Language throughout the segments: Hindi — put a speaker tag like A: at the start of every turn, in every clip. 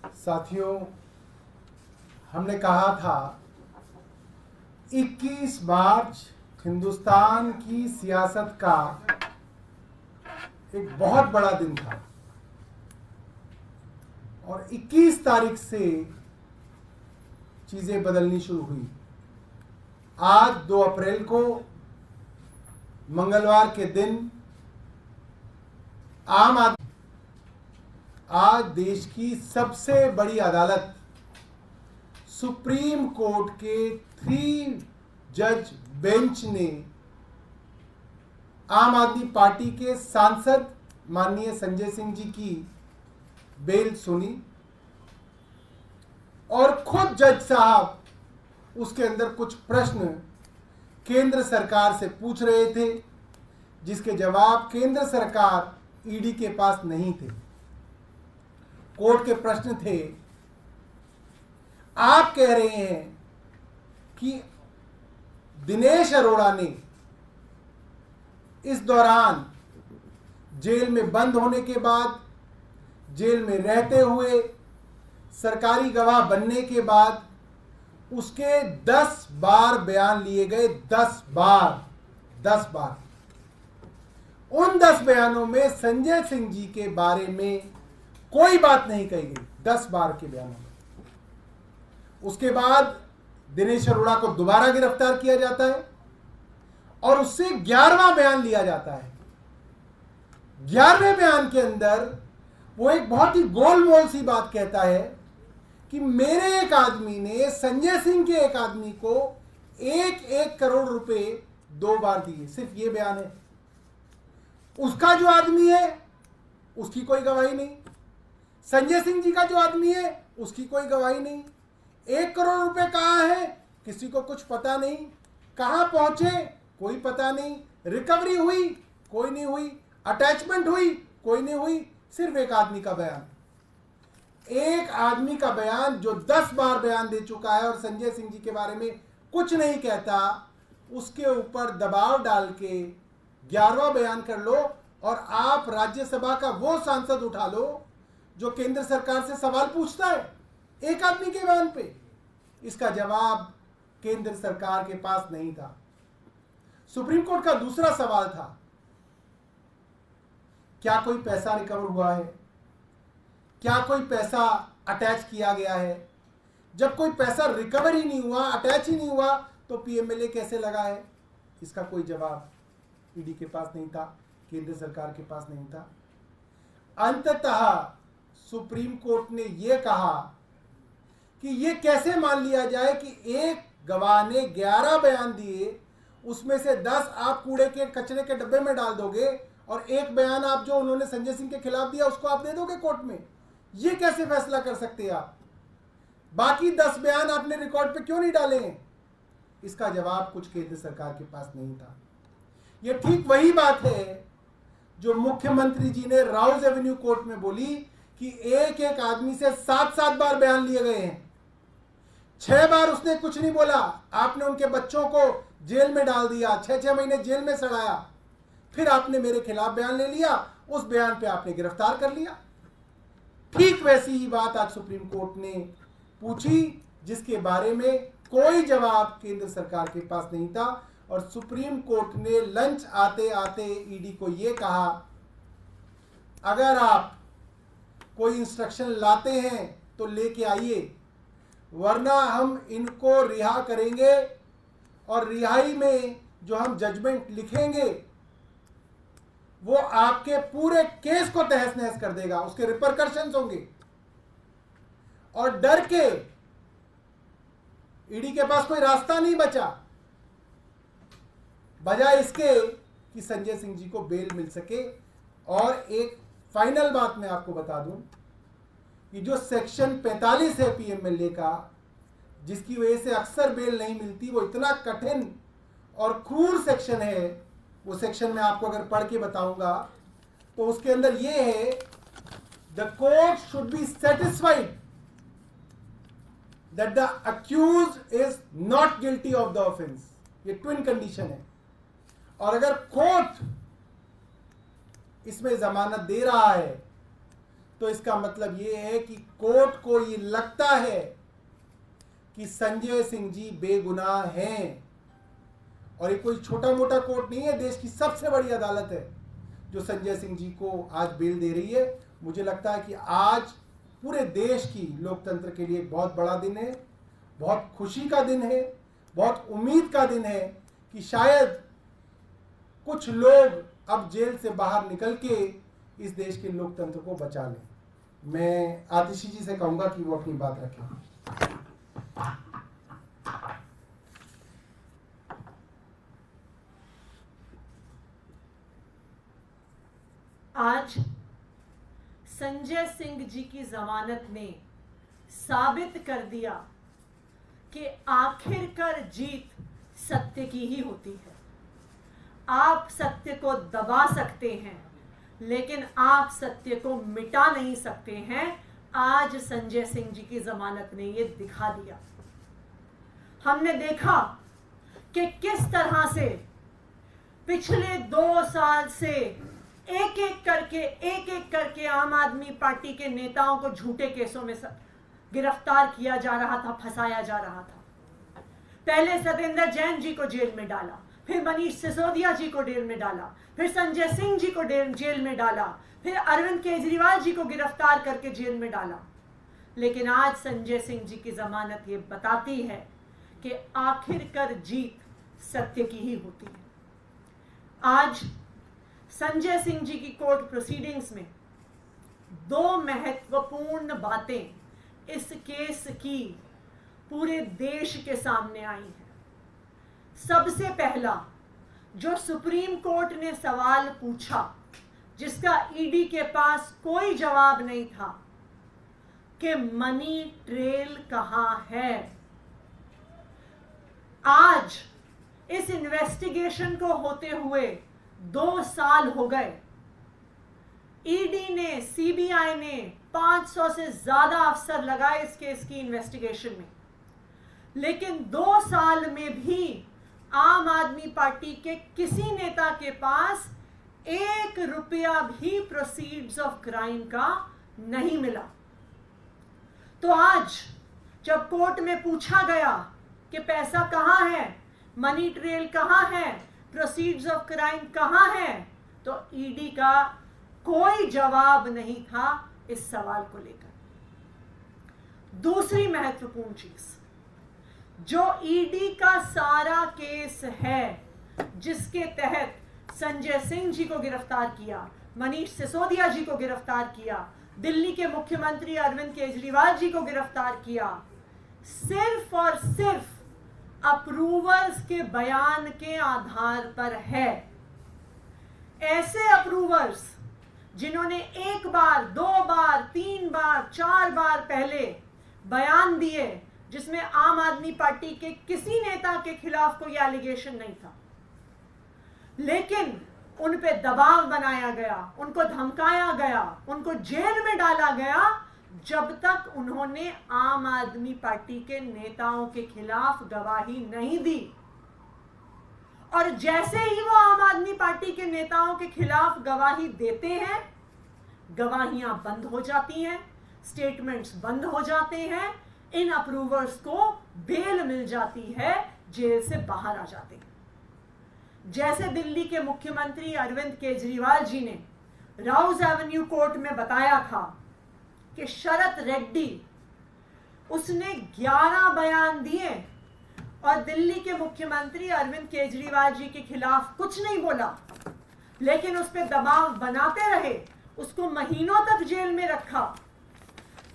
A: साथियों, हमने कहा था 21 मार्च हिंदुस्तान की सियासत का एक बहुत बड़ा दिन था और 21 तारीख से चीजें बदलनी शुरू हुई। आज 2 अप्रैल को मंगलवार के दिन आज देश की सबसे बड़ी अदालत सुप्रीम कोर्ट के 3 जज बेंच ने आम आदमी पार्टी के सांसद माननीय संजय सिंह जी की बेल सुनी और खुद जज साहब उसके अंदर कुछ प्रश्न केंद्र सरकार से पूछ रहे थे, जिसके जवाब केंद्र सरकार ईडी के पास नहीं थे। कोर्ट के प्रश्न थे, आप कह रहे हैं कि दिनेश अरोड़ा ने इस दौरान जेल में बंद होने के बाद, जेल में रहते हुए, सरकारी गवाह बनने के बाद उसके 10 बार बयान लिए गए। 10 बार। उन 10 बयानों में संजय सिंह जी के बारे में कोई बात नहीं कही गई। 10 बार के बयानों में। उसके बाद दिनेश अरोड़ा को दोबारा गिरफ्तार किया जाता है और उससे 11वां बयान लिया जाता है। 11वें बयान के अंदर वो एक बहुत ही गोलमोल सी बात कहता है कि मेरे एक आदमी ने संजय सिंह के एक आदमी को 1 करोड़ रुपए 2 बार दिए। सिर्फ ये बयान है। उसका जो आदमी है उसकी कोई गवाही नहीं, संजय सिंह जी का जो आदमी है उसकी कोई गवाही नहीं। 1 करोड़ रुपए कहाँ है किसी को कुछ पता नहीं, कहाँ पहुंचे कोई पता नहीं, रिकवरी हुई कोई नहीं हुई, अटैचमेंट हुई कोई नहीं हुई। सिर्फ एक आदमी का बयान, एक आदमी का बयान जो 10 बार बयान दे चुका है और संजय सिंह जी के बारे में कुछ नहीं कहता, उसके ऊपर दबाव डाल के 11वां बयान कर लो और आप राज्यसभा का वो सांसद उठा लो जो केंद्र सरकार से सवाल पूछता है एक आदमी के बयान पे। इसका जवाब केंद्र सरकार के पास नहीं था। सुप्रीम कोर्ट का दूसरा सवाल था, क्या कोई पैसा रिकवर हुआ है, क्या कोई पैसा अटैच किया गया है? जब कोई पैसा रिकवर ही नहीं हुआ, अटैच ही नहीं हुआ, तो पीएमएलए कैसे लगा है? इसका कोई जवाब ईडी के पास नहीं था, केंद्र सरकार के पास नहीं था। अंततः सुप्रीम कोर्ट ने यह कहा कि यह कैसे मान लिया जाए कि एक गवाह ने 11 बयान दिए, उसमें से 10 आप कूड़े के कचरे के डब्बे में डाल दोगे और एक बयान आप जो उन्होंने संजय सिंह के खिलाफ दिया उसको आप दे दोगे कोर्ट में। ये कैसे फैसला कर सकते हैं आप? बाकी 10 बयान आपने रिकॉर्ड पे क्यों नहीं डाले हैं? इसका जवाब कुछ केंद्र सरकार के पास नहीं था। यह ठीक वही बात है जो मुख्यमंत्री जी ने राउज एवेन्यू कोर्ट में बोली कि एक आदमी से 7 बार बयान लिए गए हैं। 6 बार उसने कुछ नहीं बोला, आपने उनके बच्चों को जेल में डाल दिया, 6 महीने जेल में सड़ाया, फिर आपने मेरे खिलाफ बयान ले लिया, उस बयान पे आपने गिरफ्तार कर लिया। ठीक वैसी ही बात आज सुप्रीम कोर्ट ने पूछी, जिसके बारे में कोई जवाब केंद्र सरकार के पास नहीं था। और सुप्रीम कोर्ट ने लंच आते आते ईडी को यह कहा, अगर आप कोई इंस्ट्रक्शन लाते हैं तो लेके आइए, वरना हम इनको रिहा करेंगे और रिहाई में जो हम जजमेंट लिखेंगे वो आपके पूरे केस को तहस नहस कर देगा, उसके रिपरकशंस होंगे। और डर के ईडी के पास कोई रास्ता नहीं बचा, बजाय इसके कि संजय सिंह जी को बेल मिल सके। और एक फाइनल बात मैं आपको बता दूं कि जो सेक्शन 45 है पीएमएलए का, जिसकी वजह से अक्सर बेल नहीं मिलती, वो इतना कठिन और क्रूर सेक्शन है। वो सेक्शन में आपको अगर पढ़ के बताऊंगा तो उसके अंदर ये है, the court should be satisfied that the accused is not guilty of the offence. ये ट्विन कंडीशन है। और अगर कोर्ट इसमें जमानत दे रहा है तो इसका मतलब ये है कि कोर्ट को ये लगता है कि संजय सिंह जी बेगुनाह हैं। और ये कोई छोटा मोटा कोर्ट नहीं है, देश की सबसे बड़ी अदालत है जो संजय सिंह जी को आज बेल दे रही है। मुझे लगता है कि आज पूरे देश की लोकतंत्र के लिए एक बहुत बड़ा दिन है, बहुत खुशी का दिन है, बहुत उम्मीद का दिन है कि शायद कुछ लोग अब जेल से बाहर निकल के इस देश के लोकतंत्र को बचा लें। मैं आतिशी जी से कहूंगा कि वो अपनी बात रखें।
B: आज संजय सिंह जी की जमानत ने साबित कर दिया कि आखिरकार जीत सत्य की ही होती है। आप सत्य को दबा सकते हैं, लेकिन आप सत्य को मिटा नहीं सकते हैं। आज संजय सिंह जी की जमानत ने यह दिखा दिया। हमने देखा कि किस तरह से पिछले 2 साल से एक एक करके आम आदमी पार्टी के नेताओं को झूठे केसों में गिरफ्तार किया जा रहा था, फंसाया जा रहा था। पहले सत्येंद्र जैन जी को जेल में डाला, फिर मनीष सिसोदिया जी को जेल में डाला, फिर संजय सिंह जी को जेल में डाला, फिर अरविंद केजरीवाल जी को गिरफ्तार करके जेल में डाला। लेकिन आज संजय सिंह जी की जमानत ये बताती है कि आखिरकार जीत सत्य की ही होती है। आज संजय सिंह जी की कोर्ट प्रोसीडिंग्स में 2 महत्वपूर्ण बातें इस केस की पूरे देश के सामने आई हैं। सबसे पहला, जो सुप्रीम कोर्ट ने सवाल पूछा जिसका ईडी के पास कोई जवाब नहीं था कि मनी ट्रेल कहां है। आज इस इन्वेस्टिगेशन को होते हुए 2 साल हो गए। ईडी ने, सीबीआई ने 500 से ज्यादा अफसर लगाए इस केस की इन्वेस्टिगेशन में, लेकिन 2 साल में भी आम आदमी पार्टी के किसी नेता के पास 1 रुपया भी प्रोसीड्स ऑफ क्राइम का नहीं मिला। तो आज जब कोर्ट में पूछा गया कि पैसा कहां है, मनी ट्रेल कहां है, प्रोसीड्स ऑफ क्राइम कहां है, तो ईडी का कोई जवाब नहीं था इस सवाल को लेकर। दूसरी महत्वपूर्ण चीज, जो ईडी का सारा केस है जिसके तहत संजय सिंह जी को गिरफ्तार किया, मनीष सिसोदिया जी को गिरफ्तार किया, दिल्ली के मुख्यमंत्री अरविंद केजरीवाल जी को गिरफ्तार किया, सिर्फ और सिर्फ अप्रूवर्स के बयान के आधार पर है। ऐसे अप्रूवर्स जिन्होंने 1 बार, 2 बार, 3 बार, 4 बार पहले बयान दिए जिसमें आम आदमी पार्टी के किसी नेता के खिलाफ कोई एलिगेशन नहीं था, लेकिन उन पे दबाव बनाया गया, उनको धमकाया गया, उनको जेल में डाला गया जब तक उन्होंने आम आदमी पार्टी के नेताओं के खिलाफ गवाही नहीं दी। और जैसे ही वो आम आदमी पार्टी के नेताओं के खिलाफ गवाही देते हैं, गवाहियां बंद हो जाती हैं, स्टेटमेंट्स बंद हो जाते हैं, इन अप्रूवर्स को बेल मिल जाती है, जेल से बाहर आ जाते हैं। जैसे दिल्ली के मुख्यमंत्री अरविंद केजरीवाल जी ने राउज एवेन्यू कोर्ट में बताया था कि शरत रेड्डी, उसने 11 बयान दिए और दिल्ली के मुख्यमंत्री अरविंद केजरीवाल जी के खिलाफ कुछ नहीं बोला, लेकिन उस पर दबाव बनाते रहे, उसको महीनों तक जेल में रखा।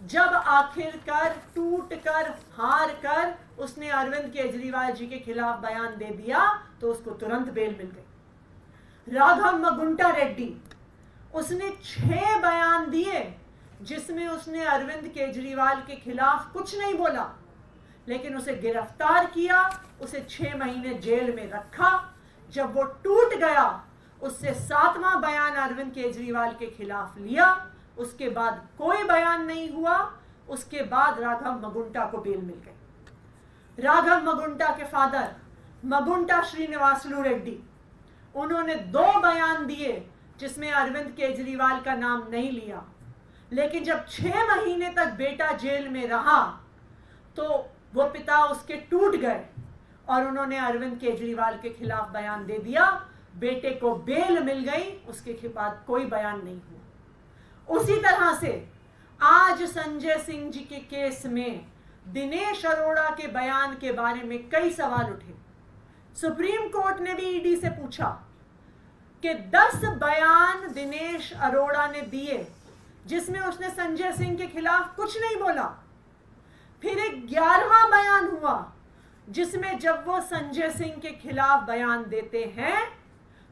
B: जब आखिरकार टूट कर, हार कर उसने अरविंद केजरीवाल जी के खिलाफ बयान दे दिया तो उसको तुरंत बेल मिल गई। राघव मगुंटा रेड्डी, उसने 6 बयान दिए जिसमें उसने अरविंद केजरीवाल के खिलाफ कुछ नहीं बोला, लेकिन उसे गिरफ्तार किया, उसे 6 महीने जेल में रखा। जब वो टूट गया, उससे 7वां बयान अरविंद केजरीवाल के खिलाफ लिया, उसके बाद कोई बयान नहीं हुआ। उसके बाद राघव मगुंटा को बेल मिल गई। राघव मगुंटा के फादर मगुंटा श्रीनिवासलू रेड्डी, उन्होंने 2 बयान दिए जिसमें अरविंद केजरीवाल का नाम नहीं लिया, लेकिन जब 6 महीने तक बेटा जेल में रहा तो वो पिता उसके टूट गए और उन्होंने अरविंद केजरीवाल के खिलाफ बयान दे दिया। बेटे को बेल मिल गई, उसके बाद कोई बयान नहीं हुआ। उसी तरह से आज संजय सिंह जी के केस में दिनेश अरोड़ा के बयान के बारे में कई सवाल उठे। सुप्रीम कोर्ट ने भी ईडी से पूछा कि 10 बयान दिनेश अरोड़ा ने दिए जिसमें उसने संजय सिंह के खिलाफ कुछ नहीं बोला। फिर एक 11वां बयान हुआ जिसमें जब वो संजय सिंह के खिलाफ बयान देते हैं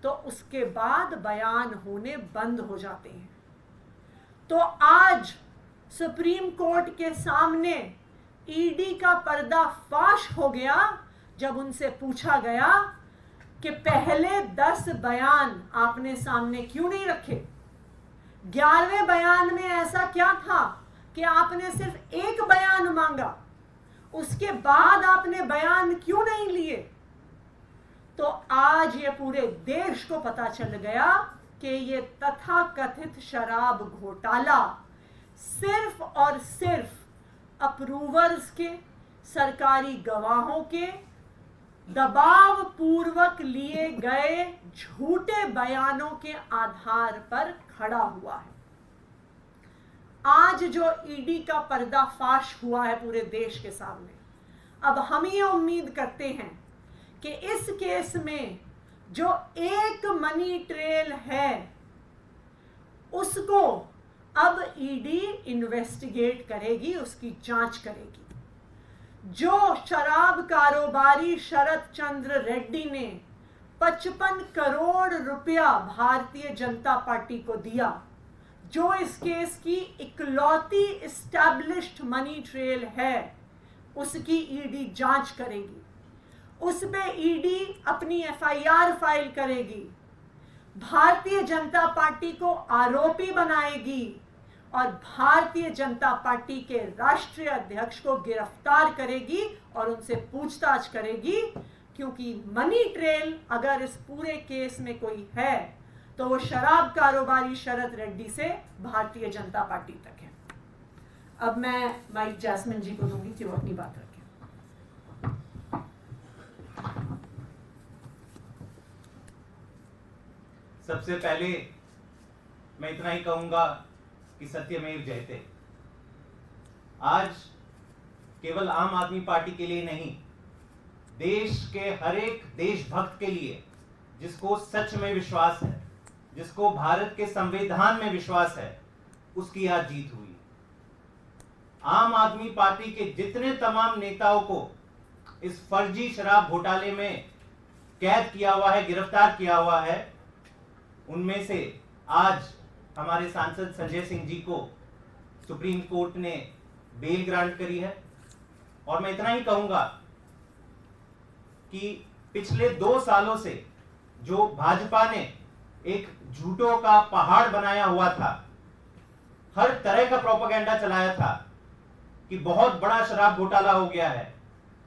B: तो उसके बाद बयान होने बंद हो जाते हैं। तो आज सुप्रीम कोर्ट के सामने ईडी का पर्दाफाश हो गया जब उनसे पूछा गया कि पहले 10 बयान आपने सामने क्यों नहीं रखे? 11वें बयान में ऐसा क्या था कि आपने सिर्फ एक बयान मांगा? उसके बाद आपने बयान क्यों नहीं लिए? तो आज ये पूरे देश को पता चल गया कि ये तथाकथित शराब घोटाला सिर्फ और सिर्फ अप्रूवर्स के, सरकारी गवाहों के दबाव पूर्वक लिए गए झूठे बयानों के आधार पर खड़ा हुआ है। आज जो ईडी का पर्दाफाश हुआ है पूरे देश के सामने, अब हम ये उम्मीद करते हैं कि इस केस में जो एक मनी ट्रेल है उसको अब ईडी इन्वेस्टिगेट करेगी, उसकी जांच करेगी। जो शराब कारोबारी शरद चंद्र रेड्डी ने 55 करोड़ रुपया भारतीय जनता पार्टी को दिया, जो इस केस की इकलौती एस्टैब्लिश्ड मनी ट्रेल है, उसकी ईडी जांच करेगी। उस पे ईडी अपनी एफआईआर फाइल करेगी, भारतीय जनता पार्टी को आरोपी बनाएगी और भारतीय जनता पार्टी के राष्ट्रीय अध्यक्ष को गिरफ्तार करेगी और उनसे पूछताछ करेगी, क्योंकि मनी ट्रेल अगर इस पूरे केस में कोई है तो वो शराब कारोबारी शरद रेड्डी से भारतीय जनता पार्टी तक है। अब मैं माइक जैस्मिन जी को दूंगी कि वो अपनी बात रखें।
C: सबसे पहले मैं इतना ही कहूंगा कि सत्यमेव जयते। आज केवल आम आदमी पार्टी के लिए नहीं, देश के हर एक देशभक्त के लिए जिसको सच में विश्वास है, जिसको भारत के संविधान में विश्वास है, उसकी आज जीत हुई। आम आदमी पार्टी के जितने तमाम नेताओं को इस फर्जी शराब घोटाले में कैद किया हुआ है, गिरफ्तार किया हुआ है, उनमें से आज हमारे सांसद संजय सिंह जी को सुप्रीम कोर्ट ने बेल ग्रांट करी है। और मैं इतना ही कहूंगा कि पिछले 2 सालों से जो भाजपा ने एक झूठों का पहाड़ बनाया हुआ था, हर तरह का प्रोपेगेंडा चलाया था कि बहुत बड़ा शराब घोटाला हो गया है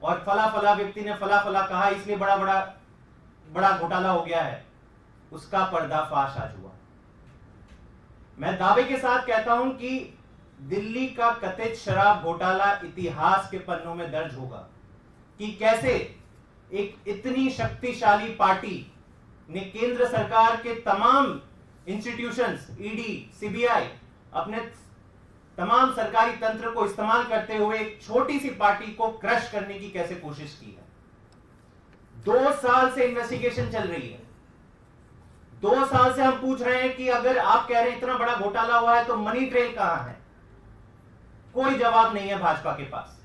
C: और फला फला व्यक्ति ने फला फला कहा इसलिए बड़ा घोटाला हो गया है, उसका पर्दाफाश आज हुआ। मैं दावे के साथ कहता हूं कि दिल्ली का कथित शराब घोटाला इतिहास के पन्नों में दर्ज होगा कि कैसे एक इतनी शक्तिशाली पार्टी ने केंद्र सरकार के तमाम इंस्टीट्यूशंस, ईडी, सीबीआई, अपने तमाम सरकारी तंत्र को इस्तेमाल करते हुए एक छोटी सी पार्टी को क्रश करने की कैसे कोशिश की है। 2 साल से इन्वेस्टिगेशन चल रही है। 2 साल से हम पूछ रहे हैं कि अगर आप कह रहे हैं इतना बड़ा घोटाला हुआ है तो मनी ट्रेल कहां है? कोई जवाब नहीं है भाजपा के पास।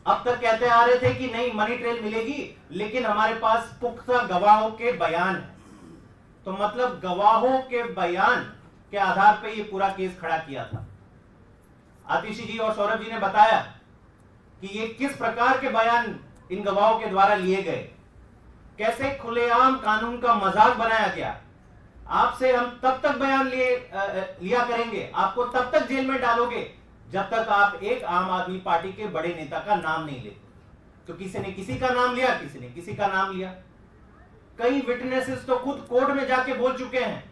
C: अब तक कहते आ रहे थे कि नहीं मनी ट्रेल मिलेगी, लेकिन हमारे पास पुख्ता गवाहों के बयान है। तो मतलब गवाहों के बयान के आधार पर यह पूरा केस खड़ा किया था। आतिशी जी और सौरभ जी ने बताया कि ये किस प्रकार के बयान इन गवाहों के द्वारा लिए गए, कैसे खुलेआम कानून का मजाक बनाया गया। आपसे हम तब तक बयान लिया करेंगे, आपको तब तक जेल में डालोगे जब तक आप एक आम आदमी पार्टी के बड़े नेता का नाम नहीं लेते। तो किसी ने किसी का नाम लिया, किसी ने किसी का नाम लिया। कई विटनेसेस तो खुद कोर्ट में जाके बोल चुके हैं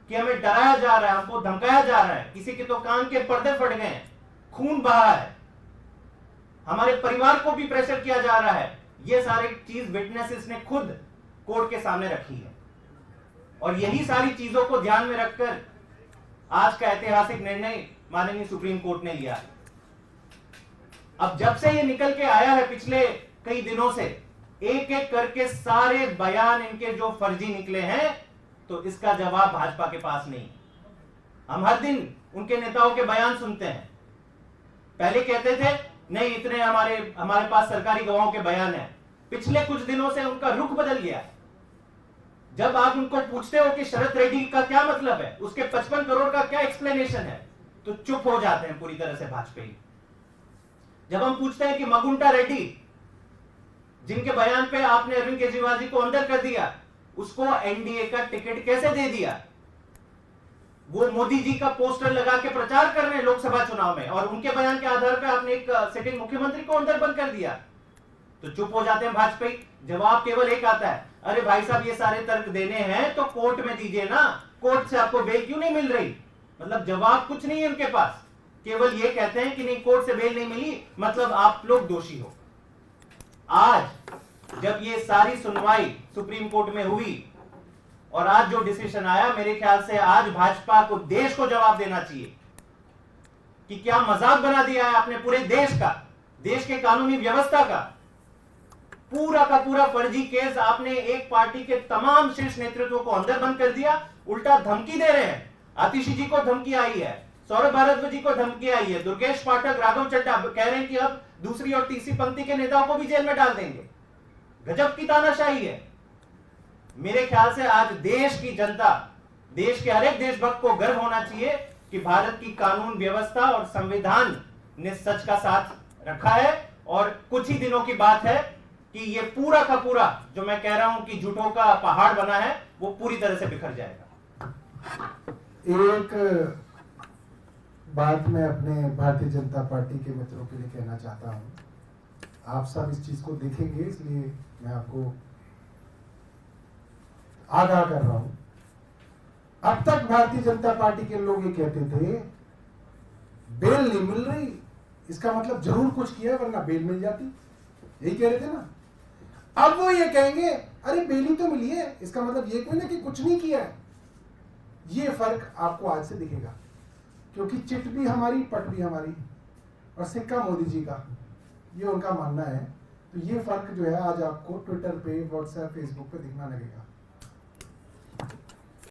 C: कि हमें डराया जा रहा है, हमको धमकाया जा रहा है, किसी के तो कान के पर्दे फट गए हैं, खून बहा है, हमारे परिवार को भी प्रेशर किया जा रहा है, ये सारी चीज विटनेसेस ने खुद कोर्ट के सामने रखी है। और यही सारी चीजों को ध्यान में रखकर आज का ऐतिहासिक निर्णय माननीय सुप्रीम कोर्ट ने लिया। अब जब से ये निकल के आया है पिछले कई दिनों से, एक एक करके सारे बयान इनके जो फर्जी निकले हैं, तो इसका जवाब भाजपा के पास नहीं। हम हर दिन उनके नेताओं के बयान सुनते हैं। पहले कहते थे नहीं, इतने हमारे पास सरकारी गवाहों के बयान हैं। पिछले कुछ दिनों से उनका रुख बदल गया। जब आप उनको पूछते हो कि शरद रेड्डी का क्या मतलब है, उसके 55 करोड़ का क्या एक्सप्लेनेशन है, तो चुप हो जाते हैं पूरी तरह से भाजपाई। जब हम पूछते हैं कि मकुंटा रेड्डी, जिनके बयान पे आपने अरविंद केजरीवाल जी को अंदर कर दिया, उसको एनडीए का टिकट कैसे दे दिया, वो मोदी जी का पोस्टर लगा के प्रचार कर रहे हैं लोकसभा चुनाव में, और उनके बयान के आधार पर आपने एक सिटिंग मुख्यमंत्री को अंदर बंद कर दिया, तो चुप हो जाते हैं भाजपाई। जवाब केवल एक आता है, अरे भाई साहब ये सारे तर्क देने हैं तो कोर्ट में दीजिए ना, कोर्ट से आपको बेल क्यों नहीं मिल रही। मतलब जवाब कुछ नहीं है उनके पास, केवल ये कहते हैं कि नहीं कोर्ट से बेल नहीं मिली, मतलब आप लोग दोषी हो। आज जब ये सारी सुनवाई सुप्रीम कोर्ट में हुई और आज जो डिसीजन आया, मेरे ख्याल से आज भाजपा को, देश को जवाब देना चाहिए कि क्या मजाक बना दिया है आपने पूरे देश का, देश के कानूनी व्यवस्था का। पूरा का पूरा फर्जी केस आपने एक पार्टी के तमाम शीर्ष नेतृत्व को अंदर बंद कर दिया, उल्टा धमकी दे रहे हैं। आतिशी जी को धमकी आई है, सौरभ भारद्वाज जी को धमकी आई है, दुर्गेश पाठक, राघव चड्ढा कह रहे हैं कि अब दूसरी और तीसरी पंक्ति के नेताओं को भी जेल में डाल देंगे। गजब की तानाशाही है। मेरे ख्याल से आज देश की जनता, देश के हर एक देशभक्त को गर्व होना चाहिए कि भारत की कानून व्यवस्था और संविधान ने सच का साथ रखा है। और कुछ ही दिनों की बात है कि ये पूरा का पूरा जो मैं कह रहा हूं कि झूठों का पहाड़ बना है, वो पूरी तरह से बिखर जाएगा।
A: एक बात मैं अपने भारतीय जनता पार्टी के मित्रों के लिए कहना चाहता हूं। आप सब इस चीज को देखेंगे, इसलिए मैं आपको आगाह कर रहा हूं। अब तक भारतीय जनता पार्टी के लोग ये कहते थे बेल नहीं मिल रही, इसका मतलब जरूर कुछ किया वरना बेल मिल जाती, यही कह रहे थे ना। अब वो ये कहेंगे अरे बेल ही तो मिली है, इसका मतलब ये कोई ना कि कुछ नहीं किया है। ये फर्क आपको आज से दिखेगा, क्योंकि चिट भी हमारी, पट भी हमारी, और सिक्का मोदी जी का, ये उनका मानना है। तो ये फर्क जो है आज आपको ट्विटर पे, व्हाट्सएप, फेसबुक पे दिखना लगेगा।